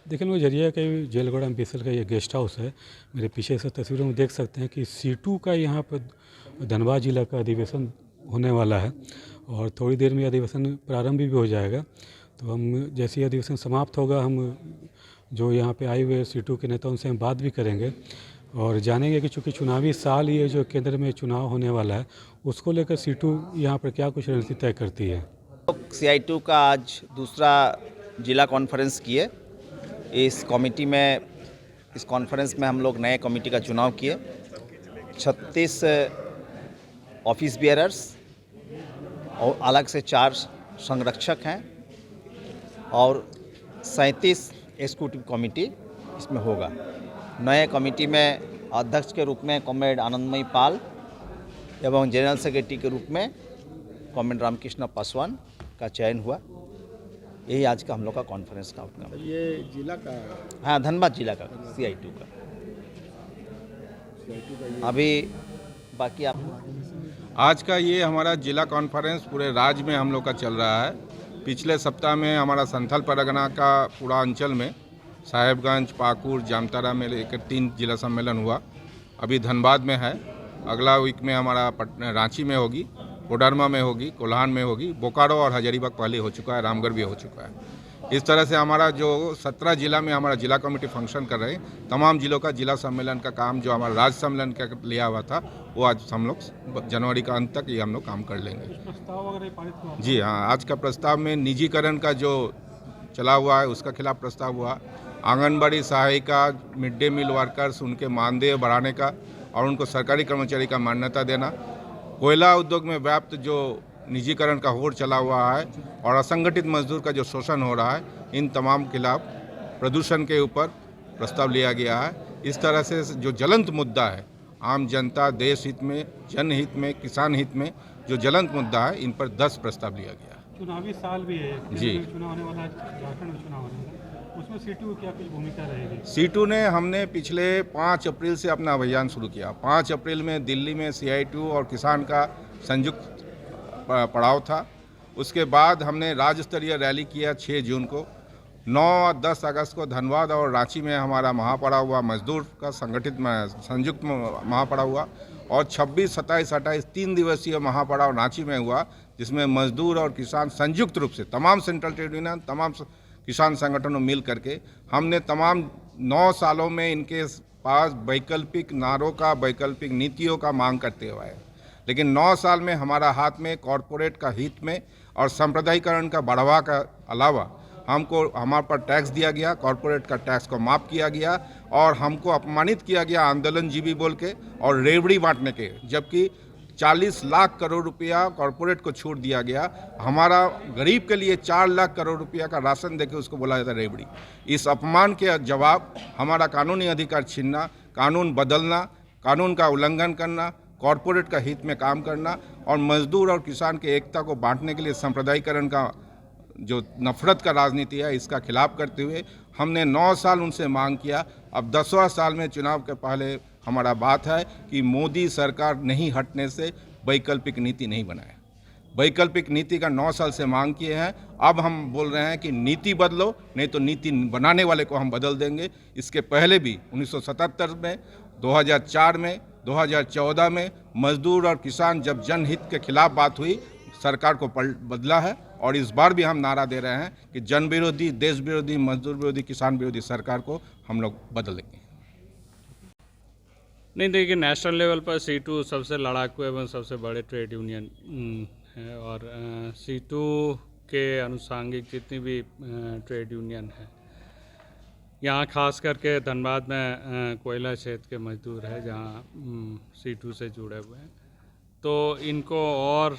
देखिए मुझरिया के जेलगढ़ अम्बेसर का ये गेस्ट हाउस है। मेरे पीछे से तस्वीरों में देख सकते हैं कि C2 का यहाँ पर धनबाद जिला का अधिवेशन होने वाला है और थोड़ी देर में अधिवेशन प्रारंभ भी हो जाएगा। तो हम जैसे ही अधिवेशन समाप्त होगा, हम जो यहाँ पे आए हुए C2 के नेता उनसे हम बात भी करेंगे और जानेंगे कि चूँकि चुनावी साल ये जो केंद्र में चुनाव होने वाला है, उसको लेकर C2 यहाँ पर क्या कुछ रणनीति तय करती है। CI2 का आज दूसरा जिला कॉन्फ्रेंस किए। इस कॉन्फ्रेंस में हम लोग नए कमेटी का चुनाव किए। 36 ऑफिस बियरर्स और अलग से 4 संरक्षक हैं और 37 एग्जीक्यूटिव कमेटी इसमें होगा। नए कमेटी में अध्यक्ष के रूप में कॉमरेड आनंदमयी पाल एवं जनरल सेक्रेटरी के रूप में कॉमरेड रामकृष्ण पासवान का चयन हुआ। यही आज का हम लोग का कॉन्फ्रेंस का आउटकम। ये जिला का? हाँ, धनबाद जिला का CI2 का। अभी बाकी आप आज का ये हमारा जिला कॉन्फ्रेंस पूरे राज्य में हम लोग का चल रहा है। पिछले सप्ताह में हमारा संथाल परगना का पूरा अंचल में साहेबगंज, पाकुड़, जामताड़ा में लेकर 3 जिला सम्मेलन हुआ। अभी धनबाद में है। अगला वीक में हमारा रांची में होगी, कोडरमा में होगी, कोल्हान में होगी, बोकारो और हजारीबाग पहले हो चुका है, रामगढ़ भी हो चुका है। इस तरह से हमारा जो 17 जिला में हमारा जिला कमेटी फंक्शन कर रहे हैं। तमाम जिलों का जिला सम्मेलन का काम जो हमारा राज्य सम्मेलन का लिया हुआ था, वो आज हम लोग जनवरी का अंत तक ये हम लोग काम कर लेंगे। जी हाँ, आज का प्रस्ताव में निजीकरण का जो चला हुआ है उसका खिलाफ प्रस्ताव हुआ। आंगनबाड़ी सहायिका, मिड डे मील वर्कर्स, उनके मानदेय बढ़ाने का और उनको सरकारी कर्मचारी का मान्यता देना। कोयला उद्योग में व्याप्त जो निजीकरण का होड़ चला हुआ है और असंगठित मजदूर का जो शोषण हो रहा है, इन तमाम खिलाफ प्रदूषण के ऊपर प्रस्ताव लिया गया है। इस तरह से जो ज्वलंत मुद्दा है, आम जनता, देश हित में, जनहित में, किसान हित में जो ज्वलंत मुद्दा है, इन पर 10 प्रस्ताव लिया गया। चुनावी साल भी है जी, चुनाव होने वाला है, झारखंड में चुनाव होने वाला है, उसमें C2 की क्या कुछ भूमिका रहेगी? C2 ने हमने पिछले 5 अप्रैल से अपना अभियान शुरू किया। 5 अप्रैल में दिल्ली में CI2 और किसान का संयुक्त पड़ाव था। उसके बाद हमने राज्य स्तरीय रैली किया 6 जून को। 9 और 10 अगस्त को धनबाद और रांची में हमारा महापड़ाव हुआ, मजदूर का संगठित संयुक्त महापड़ाव हुआ और 26, 27, 28 3 दिवसीय महापड़ाव रांची में हुआ, जिसमें मजदूर और किसान संयुक्त रूप से तमाम सेंट्रल ट्रेड यूनियन, तमाम किसान संगठनों मिल करके हमने तमाम 9 सालों में इनके पास वैकल्पिक नारों का, वैकल्पिक नीतियों का मांग करते हुए है। लेकिन 9 साल में हमारा हाथ में कॉरपोरेट का हित में और सांप्रदायिकरण का बढ़ावा का अलावा हमको हमारे पर टैक्स दिया गया, कॉरपोरेट का टैक्स को माफ़ किया गया और हमको अपमानित किया गया आंदोलनजीवी बोल के और रेवड़ी बांटने के, जबकि 40 लाख करोड़ रुपया कॉरपोरेट को छूट दिया गया। हमारा गरीब के लिए 4 लाख करोड़ रुपया का राशन देके उसको बोला जाता है रेवड़ी। इस अपमान के जवाब हमारा कानूनी अधिकार छीनना, कानून बदलना, कानून का उल्लंघन करना, कॉरपोरेट का हित में काम करना और मजदूर और किसान की एकता को बांटने के लिए सांप्रदायिकरण का जो नफरत का राजनीति है, इसका खिलाफ करते हुए हमने 9 साल उनसे मांग किया। अब 10वां साल में चुनाव के पहले हमारा बात है कि मोदी सरकार नहीं हटने से वैकल्पिक नीति नहीं बनाए। वैकल्पिक नीति का 9 साल से मांग किए हैं। अब हम बोल रहे हैं कि नीति बदलो, नहीं तो नीति बनाने वाले को हम बदल देंगे। इसके पहले भी 1977 में, 2004 में, 2014 में मजदूर और किसान जब जनहित के खिलाफ बात हुई, सरकार को बदला है और इस बार भी हम नारा दे रहे हैं कि जन विरोधी, देश विरोधी, मजदूर विरोधी, किसान विरोधी सरकार को हम लोग बदलेंगे। नहीं, देखिए नेशनल लेवल पर C2 सबसे लड़ाकू एवं सबसे बड़े ट्रेड यूनियन है और C2 के अनुसांगिक जितनी भी ट्रेड यूनियन है, यहाँ खास करके धनबाद में कोयला क्षेत्र के मजदूर है जहाँ C2 से जुड़े हुए हैं, तो इनको और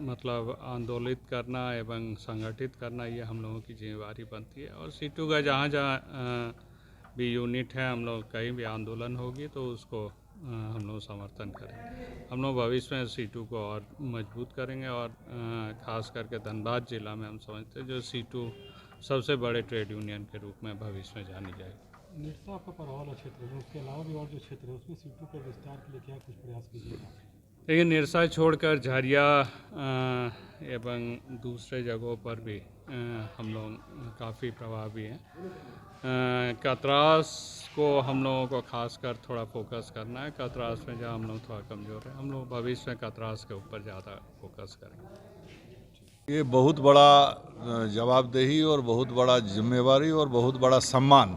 मतलब आंदोलित करना एवं संगठित करना ये हम लोगों की जिम्मेवारी बनती है। और C2 का जहाँ जहाँ भी यूनिट है, हम लोग कहीं भी आंदोलन होगी तो उसको हम लोग समर्थन करेंगे। हम लोग भविष्य में C2 को और मजबूत करेंगे और ख़ास करके धनबाद जिला में हम समझते हैं जो C2 सबसे बड़े ट्रेड यूनियन के रूप में भविष्य में जानी जाएगी। निरसा आपका पड़ाव वाला क्षेत्र है, उसके अलावा भी और जो क्षेत्र है उसमें C2 के विस्तार के लिए क्या कुछ प्रयास कीजिएगा? देखिए, निरसा छोड़कर झरिया एवं दूसरे जगहों पर भी हम लोग काफ़ी प्रभावी हैं। कतरास को हम लोगों को खासकर थोड़ा फोकस करना है। कतरास में जहाँ हम लोग थोड़ा कमज़ोर हैं, हम लोग भविष्य में कतरास के ऊपर ज़्यादा फोकस करेंगे। ये बहुत बड़ा जवाबदेही और बहुत बड़ा जिम्मेवारी और बहुत बड़ा सम्मान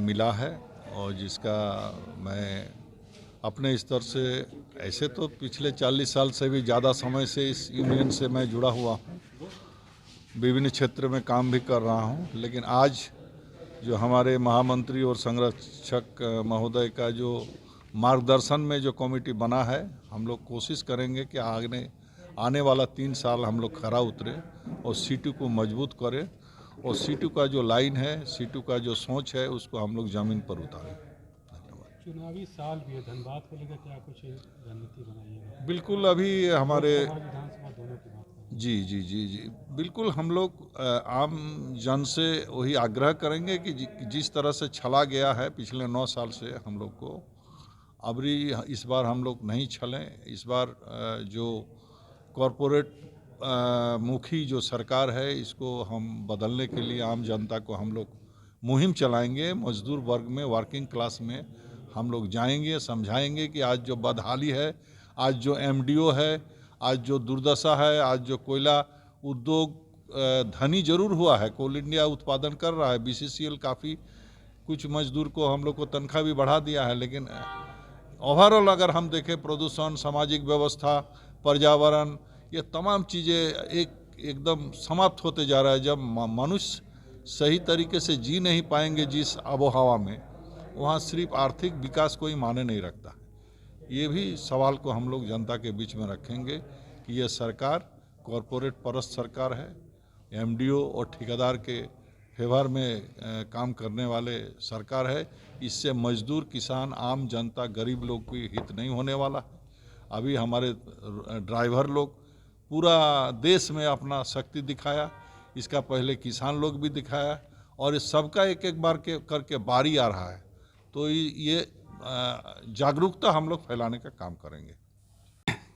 मिला है, और जिसका मैं अपने स्तर से, ऐसे तो पिछले 40 साल से भी ज़्यादा समय से इस यूनियन से मैं जुड़ा हुआ हूँ, विभिन्न क्षेत्र में काम भी कर रहा हूँ, लेकिन आज जो हमारे महामंत्री और संरक्षक महोदय का जो मार्गदर्शन में जो कमेटी बना है, हम लोग कोशिश करेंगे कि आने वाला 3 साल हम लोग खरा उतरे और सीटू को मजबूत करें, और सीटू का जो लाइन है, सीटू का जो सोच है, उसको हम लोग ज़मीन पर उतारें। चुनावी साल भी है, धनबाद को लेकर क्या कुछ रणनीति बनाइएगा? बिल्कुल, अभी हमारे विधानसभा दोनों की बात करें। जी, बिल्कुल हम लोग आम जन से वही आग्रह करेंगे कि जिस तरह से छला गया है पिछले 9 साल से हम लोग को, अबरी इस बार हम लोग नहीं छलें। इस बार जो कॉरपोरेट मुखी जो सरकार है, इसको हम बदलने के लिए आम जनता को हम लोग मुहिम चलाएंगे। मजदूर वर्ग में, वर्किंग क्लास में हम लोग जाएंगे, समझाएंगे कि आज जो बदहाली है, आज जो एमडीओ है, आज जो दुर्दशा है, आज जो कोयला उद्योग धनी जरूर हुआ है, कोल इंडिया उत्पादन कर रहा है, बीसीसीएल काफ़ी कुछ मजदूर को हम लोग को तनख्वाह भी बढ़ा दिया है, लेकिन ओवरऑल अगर हम देखें, प्रदूषण, सामाजिक व्यवस्था, पर्यावरण, ये तमाम चीज़ें एकदम समाप्त होते जा रहा है। जब मनुष्य सही तरीके से जी नहीं पाएंगे जिस आबोहवा में, वहाँ सिर्फ आर्थिक विकास कोई माने नहीं रखता। ये भी सवाल को हम लोग जनता के बीच में रखेंगे कि ये सरकार कॉरपोरेट परस्त सरकार है, एमडीओ और ठेकेदार के फेवर में काम करने वाले सरकार है। इससे मजदूर, किसान, आम जनता, गरीब लोग की हित नहीं होने वाला है। अभी हमारे ड्राइवर लोग पूरा देश में अपना शक्ति दिखाया, इसका पहले किसान लोग भी दिखाया, और इस सबका एक एक बार करके बारी आ रहा है। तो ये जागरूकता हम लोग फैलाने का काम करेंगे।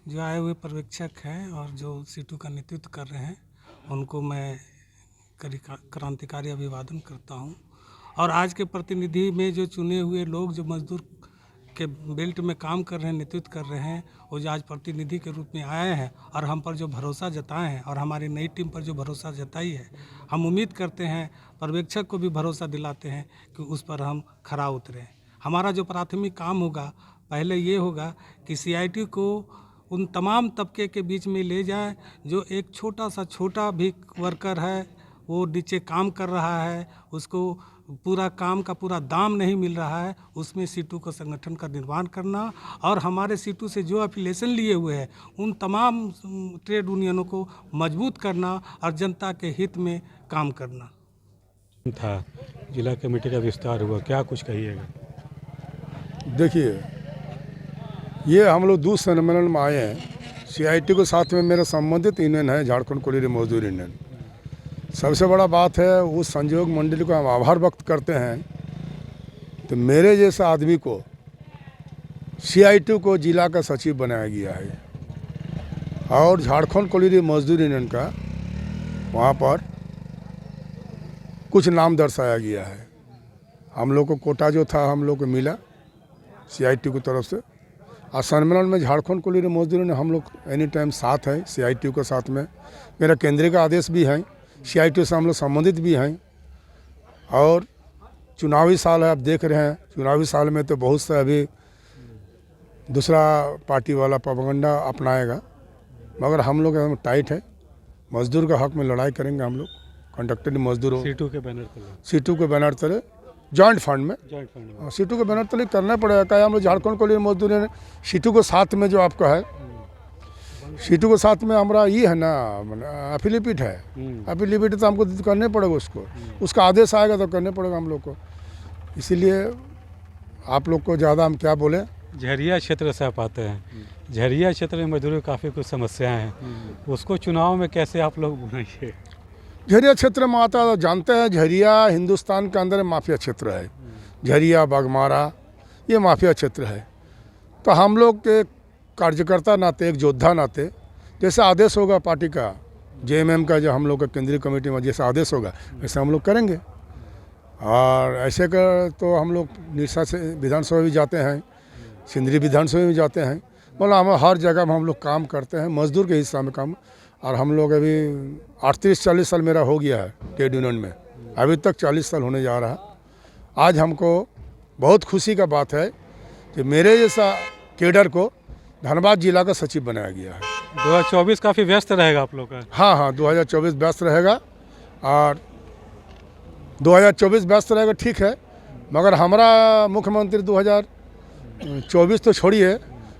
जो आए हुए पर्यवेक्षक हैं और जो सीटू का नेतृत्व कर रहे हैं, उनको मैं क्रांतिकारी अभिवादन करता हूं। और आज के प्रतिनिधि में जो चुने हुए लोग जो मजदूर के बेल्ट में काम कर रहे हैं, नेतृत्व कर रहे हैं, वो जो आज प्रतिनिधि के रूप में आए हैं और हम पर जो भरोसा जताए हैं और हमारी नई टीम पर जो भरोसा जताई है, हम उम्मीद करते हैं, पर्यवेक्षक को भी भरोसा दिलाते हैं कि उस पर हम खरा उतरें। हमारा जो प्राथमिक काम होगा, पहले ये होगा कि सीआईटी को उन तमाम तबके के बीच में ले जाए जो एक छोटा भी वर्कर है, वो नीचे काम कर रहा है, उसको पूरा काम का पूरा दाम नहीं मिल रहा है, उसमें सीटू का संगठन का निर्माण करना, और हमारे सीटू से जो एफिलिएशन लिए हुए हैं उन तमाम ट्रेड यूनियनों को मजबूत करना और जनता के हित में काम करना था। जिला कमेटी का विस्तार हुआ, क्या कुछ कहिएगा? देखिए, ये हम लोग दूध सम्मेलन में आए हैं। सीआईटी के साथ में मेरा संबंधित यूनियन है झारखंड कोयला मजदूर यूनियन। सबसे बड़ा बात है, उस संयोग मंडली को हम आभार व्यक्त करते हैं। तो मेरे जैसे आदमी को सीआईटी को जिला का सचिव बनाया गया है, और झारखंड कोयला मजदूर यूनियन का वहाँ पर कुछ नाम दर्शाया गया है। हम लोग को कोटा जो था हम लोग को मिला सीआईटी की तरफ से, और सम्मेलन में झारखंड कोयला मजदूर ने हम लोग एनी टाइम साथ है सीआईटी के साथ में। मेरा केंद्रीय का आदेश भी है, सीआईटी से हम लोग संबंधित भी हैं। और चुनावी साल है, आप देख रहे हैं, चुनावी साल में तो बहुत से अभी दूसरा पार्टी वाला प्रोपेगेंडा अपनाएगा, मगर हम लोग एकदम टाइट है। मजदूर का हक में लड़ाई करेंगे हम लोग, कंडक्टर मजदूरों सीटू के बैनर तले, सीटू के बैनर तले, जॉइंट फंड में सीटू के बैनर तले करना पड़ेगा। क्या हम लोग झारखंड कोयला मजदूर ने सीटू के साथ में जो आपका है, सीटू के साथ में हमारा ये है ना एफिलिएट है, एफिलिएट तो हमको करने पड़ेगा, उसका आदेश आएगा तो करने पड़ेगा हम लोग को। इसीलिए आप लोग को ज़्यादा हम क्या बोलें। झरिया क्षेत्र से आप आते हैं, झरिया क्षेत्र में मजदूरों की काफ़ी कुछ समस्याएं हैं, उसको चुनाव में कैसे आप लोग बनाइए? झरिया क्षेत्र में आता है, जानते हैं झरिया हिंदुस्तान के अंदर माफिया क्षेत्र है। झरिया, बाघमारा, ये माफिया क्षेत्र है। तो हम लोग के कार्यकर्ता नाते, एक योद्धा नाते, जैसे आदेश होगा पार्टी का, जेएमएम का, जो हम लोग का केंद्रीय कमेटी में जैसा आदेश होगा वैसे हम लोग करेंगे। और ऐसे कर तो हम लोग निशा से विधानसभा भी जाते हैं, सिंदरी विधानसभा में जाते हैं, मतलब हम हर जगह में हम लोग काम करते हैं, मजदूर के हिस्सा में काम। और हम लोग अभी 38-40 साल मेरा हो गया है ट्रेड यूनियन में, अभी तक 40 साल होने जा रहा है। आज हमको बहुत खुशी का बात है कि मेरे जैसा केडर को धनबाद जिला का सचिव बनाया गया है। 2024 काफ़ी व्यस्त रहेगा आप लोग का। हाँ, 2024 व्यस्त रहेगा, और 2024 व्यस्त रहेगा, ठीक है, मगर हमारा मुख्यमंत्री 2024 तो छोड़िए,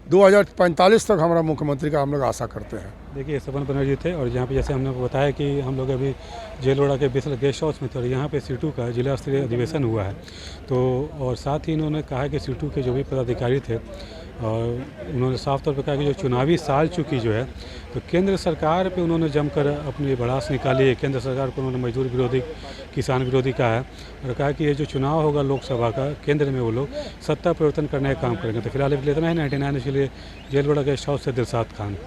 2045 तक हमारा मुख्यमंत्री का हम लोग आशा करते हैं। देखिए सपन बनर्जी थे, और यहाँ पे जैसे हमने बताया कि हम लोग अभी जेलवाड़ा के बिसल गेस्ट हाउस में थे, और यहाँ पे सीटू का जिला स्तरीय अधिवेशन हुआ है। तो और साथ ही इन्होंने कहा कि सीटू के जो भी पदाधिकारी थे, और उन्होंने साफ तौर पर कहा कि जो चुनावी साल चुकी जो है, तो केंद्र सरकार पे उन्होंने जमकर अपनी भड़ास निकाली है। केंद्र सरकार को उन्होंने मजदूर विरोधी, किसान विरोधी कहा है, और कहा कि ये जो चुनाव होगा लोकसभा का, केंद्र में वो लोग सत्ता परिवर्तन करने का काम करेंगे। तो फिलहाल इतना ही 99 के लिए जेलवाड़ा गेस्ट हाउस से दिलशाद खान।